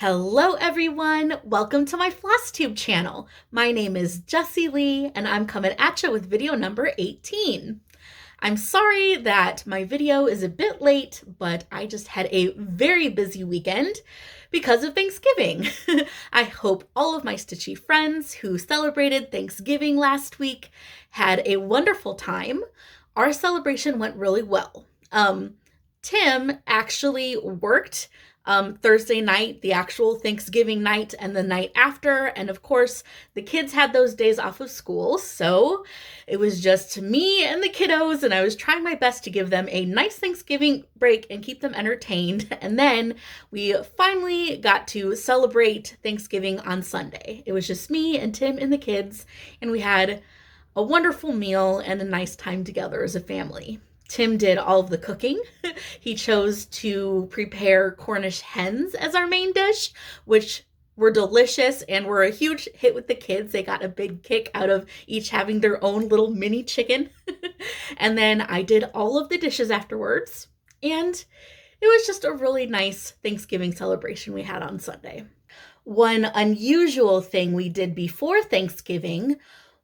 Hello everyone, welcome to my Flosstube channel. My name is Jessie Lee and I'm coming at you with video number 18. I'm sorry that my video is a bit late, but I just had a very busy weekend because of Thanksgiving. I hope all of my stitchy friends who celebrated Thanksgiving last week had a wonderful time. Our celebration went really well. Tim actually worked Thursday night, the actual Thanksgiving night, and the night after. And of course, the kids had those days off of school. So it was just me and the kiddos, and I was trying my best to give them a nice Thanksgiving break and keep them entertained. And then we finally got to celebrate Thanksgiving on Sunday. It was just me and Tim and the kids, and we had a wonderful meal and a nice time together as a family. Tim did all of the cooking. He chose to prepare Cornish hens as our main dish, which were delicious and were a huge hit with the kids. They got a big kick out of each having their own little mini chicken. And then I did all of the dishes afterwards. And it was just a really nice Thanksgiving celebration we had on Sunday. One unusual thing we did before Thanksgiving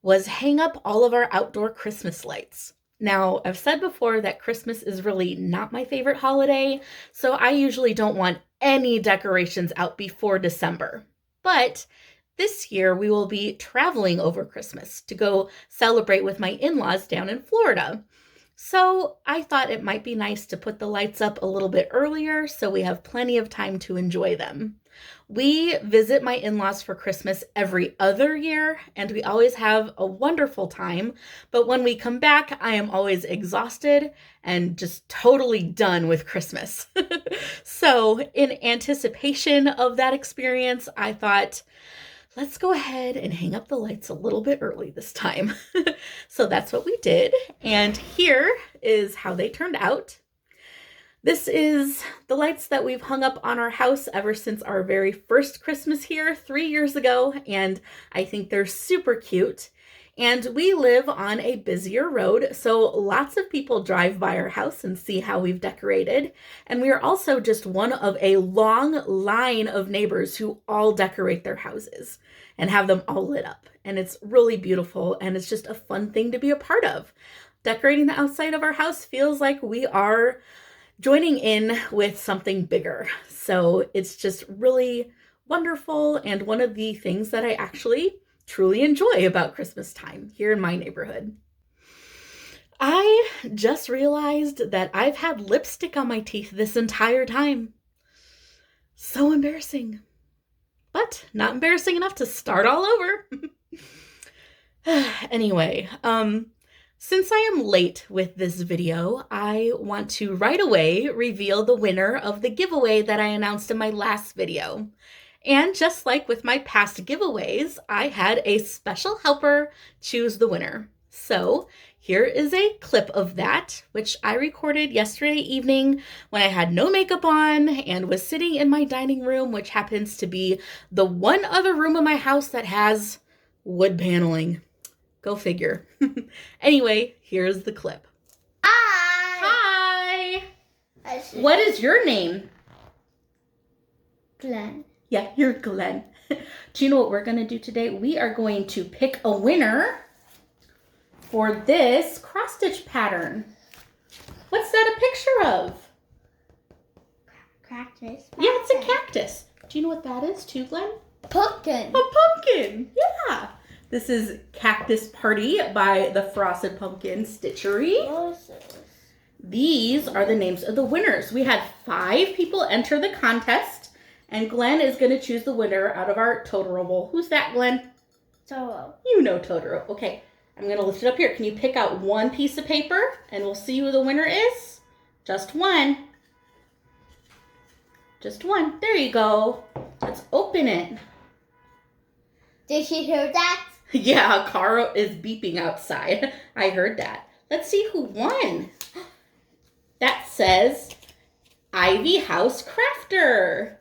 was hang up all of our outdoor Christmas lights. Now, I've said before that Christmas is really not my favorite holiday, so I usually don't want any decorations out before December. But this year we will be traveling over Christmas to go celebrate with my in-laws down in Florida. So I thought it might be nice to put the lights up a little bit earlier so we have plenty of time to enjoy them. We visit my in-laws for Christmas every other year, and we always have a wonderful time. But when we come back, I am always exhausted and just totally done with Christmas. So in anticipation of that experience, I thought, let's go ahead and hang up the lights a little bit early this time. So that's what we did. And here is how they turned out. This is the lights that we've hung up on our house ever since our very first Christmas here 3 years ago, and I think they're super cute. And we live on a busier road, so lots of people drive by our house and see how we've decorated. And we are also just one of a long line of neighbors who all decorate their houses and have them all lit up. And it's really beautiful, and it's just a fun thing to be a part of. Decorating the outside of our house feels like we are joining in with something bigger. So it's just really wonderful and one of the things that I actually truly enjoy about Christmas time here in my neighborhood. I just realized that I've had lipstick on my teeth this entire time. So embarrassing. But not embarrassing enough to start all over. Anyway, since I am late with this video, I want to right away reveal the winner of the giveaway that I announced in my last video. And just like with my past giveaways, I had a special helper choose the winner. So here is a clip of that, which I recorded yesterday evening when I had no makeup on and was sitting in my dining room, which happens to be the one other room in my house that has wood paneling. Go figure. Anyway, here's the clip. Hi! Hi! What is your name? Glenn. Yeah, you're Glenn. Do you know what we're going to do today? We are going to pick a winner for this cross-stitch pattern. What's that a picture of? Cactus. Yeah, it's a cactus. Do you know what that is too, Glenn? Pumpkin. A pumpkin. Yeah. This is Cactus Party by the Frosted Pumpkin Stitchery. Roses. These are the names of the winners. We had 5 people enter the contest, and Glenn is going to choose the winner out of our Totoro bowl. Who's that, Glenn? Totoro. You know Totoro. Okay, I'm going to lift it up here. Can you pick out one piece of paper, and we'll see who the winner is? Just one. Just one. There you go. Let's open it. Did she hear that? Yeah, a car is beeping outside. I heard that. Let's see who won. That says IvyHouseCrafter.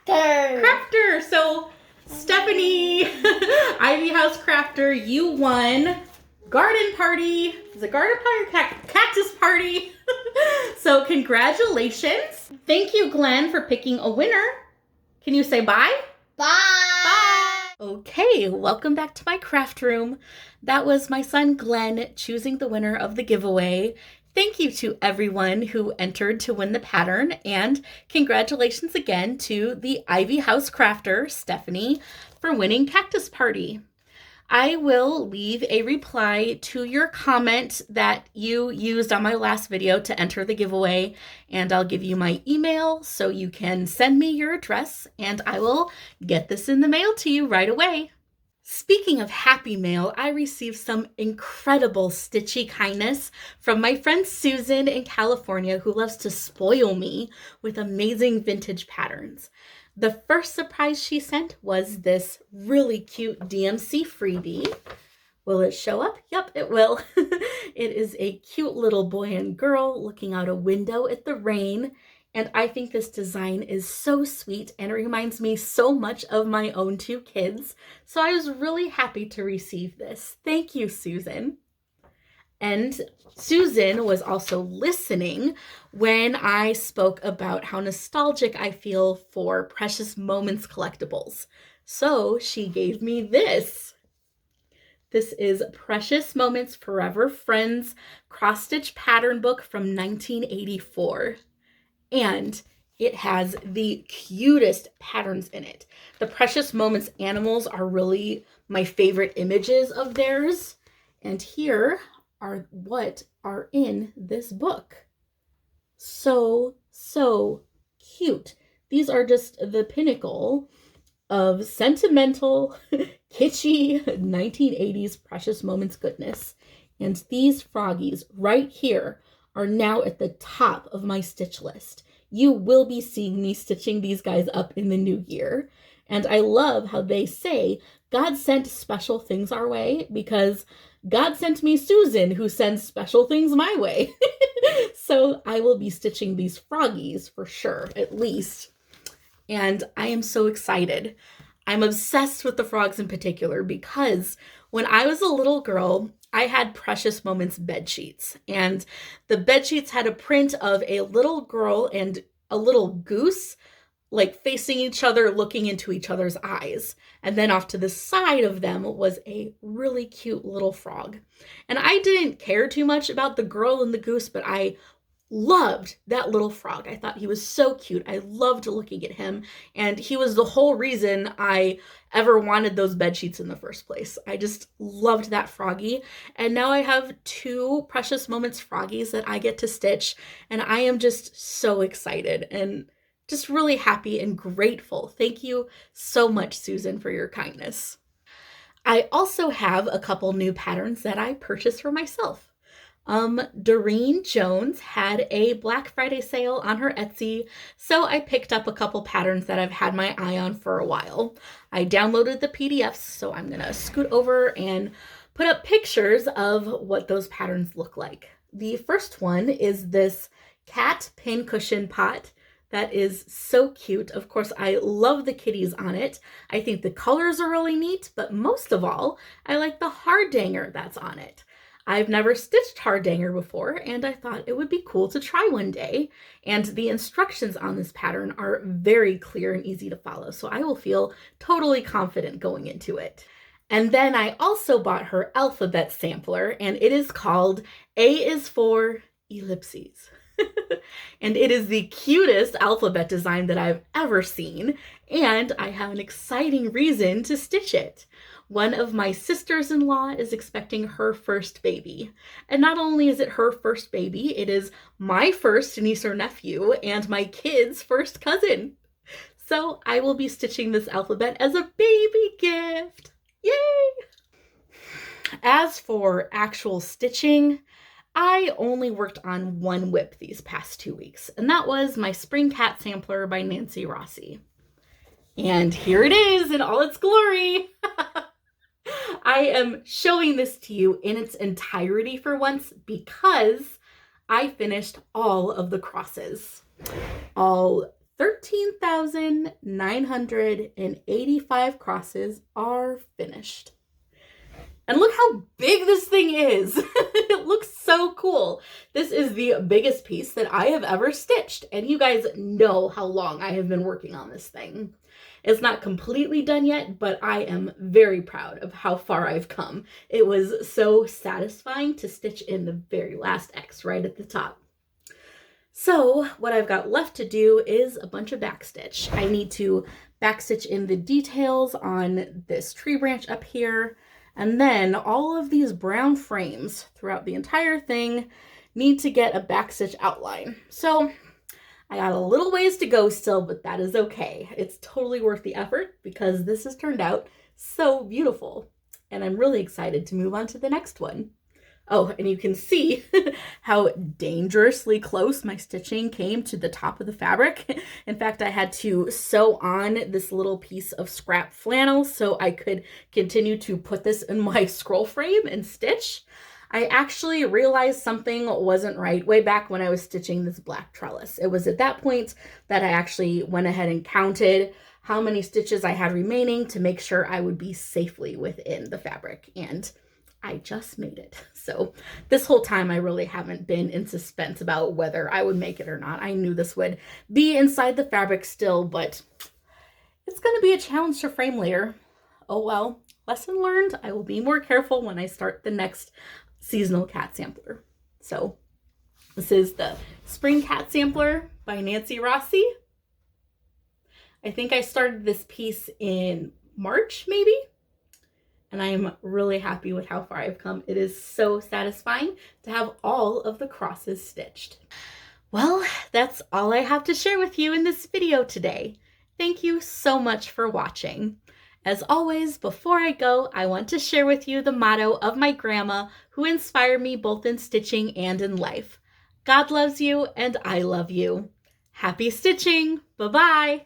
Crafter. So, Stephanie, IvyHouseCrafter, you won garden party. Is it garden party or cactus party? So, congratulations. Thank you, Glenn, for picking a winner. Can you say bye? Bye. Okay, welcome back to my craft room. That was my son Glenn choosing the winner of the giveaway. Thank you to everyone who entered to win the pattern, and congratulations again to the IvyHouseCrafter, Stephanie, for winning Cactus Party. I will leave a reply to your comment that you used on my last video to enter the giveaway, and I'll give you my email so you can send me your address, and I will get this in the mail to you right away. Speaking of happy mail, I received some incredible stitchy kindness from my friend Susan in California, who loves to spoil me with amazing vintage patterns. The first surprise she sent was this really cute DMC freebie. Will it show up? Yep, it will. It is a cute little boy and girl looking out a window at the rain. And I think this design is so sweet and it reminds me so much of my own two kids. So I was really happy to receive this. Thank you, Susan. And Susan was also listening when I spoke about how nostalgic I feel for Precious Moments collectibles. So she gave me this. This is Precious Moments Furrever Friends cross-stitch pattern book from 1984. And it has the cutest patterns in it. The Precious Moments animals are really my favorite images of theirs. And here are what are in this book. So cute. These are just the pinnacle of sentimental, kitschy 1980s Precious Moments goodness. And these froggies right here are now at the top of my stitch list. You will be seeing me stitching these guys up in the new year. And I love how they say God sent special things our way because God sent me Susan, who sends special things my way. So I will be stitching these froggies for sure, at least. And I am so excited. I'm obsessed with the frogs in particular because when I was a little girl, I had Precious Moments bed sheets, and the bed sheets had a print of a little girl and a little goose like facing each other, looking into each other's eyes. And then off to the side of them was a really cute little frog. And I didn't care too much about the girl and the goose, but I loved that little frog. I thought he was so cute. I loved looking at him. And he was the whole reason I ever wanted those bed sheets in the first place. I just loved that froggy. And now I have two Precious Moments froggies that I get to stitch. And I am just so excited and just really happy and grateful. Thank you so much, Susan, for your kindness. I also have a couple new patterns that I purchased for myself. Durene Jones had a Black Friday sale on her Etsy, so I picked up a couple patterns that I've had my eye on for a while. I downloaded the PDFs, so I'm gonna scoot over and put up pictures of what those patterns look like. The first one is this cat pincushion pot. That is so cute. Of course, I love the kitties on it. I think the colors are really neat, but most of all, I like the hardanger that's on it. I've never stitched hardanger before, and I thought it would be cool to try one day. And the instructions on this pattern are very clear and easy to follow, so I will feel totally confident going into it. And then I also bought her alphabet sampler, and it is called A is for ellipses. And it is the cutest alphabet design that I've ever seen, and I have an exciting reason to stitch it. One of my sisters-in-law is expecting her first baby. And not only is it her first baby, it is my first niece or nephew and my kid's first cousin. So I will be stitching this alphabet as a baby gift. Yay! As for actual stitching, I only worked on one whip these past 2 weeks, and that was my Spring Cat Sampler by Nancy Rossi. And here it is in all its glory. I am showing this to you in its entirety for once because I finished all of the crosses. All 13,985 crosses are finished. And look how big this thing is. It looks so cool. This is the biggest piece that I have ever stitched. And you guys know how long I have been working on this thing. It's not completely done yet, but I am very proud of how far I've come. It was so satisfying to stitch in the very last X right at the top. So what I've got left to do is a bunch of backstitch. I need to backstitch in the details on this tree branch up here, and then all of these brown frames throughout the entire thing need to get a backstitch outline. So I got a little ways to go still, but that is okay. It's totally worth the effort because this has turned out so beautiful, and I'm really excited to move on to the next one. Oh, and you can see how dangerously close my stitching came to the top of the fabric. In fact, I had to sew on this little piece of scrap flannel so I could continue to put this in my scroll frame and stitch. I actually realized something wasn't right way back when I was stitching this black trellis. It was at that point that I actually went ahead and counted how many stitches I had remaining to make sure I would be safely within the fabric, and I just made it. So this whole time I really haven't been in suspense about whether I would make it or not. I knew this would be inside the fabric still, but it's going to be a challenge to frame later. Oh well, lesson learned. I will be more careful when I start the next seasonal cat sampler. So this is the Spring Cat Sampler by Nancy Rossi. I think I started this piece in March maybe, and I'm really happy with how far I've come. It is so satisfying to have all of the crosses stitched. Well, that's all I have to share with you in this video today. Thank you so much for watching. As always, before I go, I want to share with you the motto of my grandma, who inspired me both in stitching and in life. God loves you and I love you. Happy stitching! Bye-bye!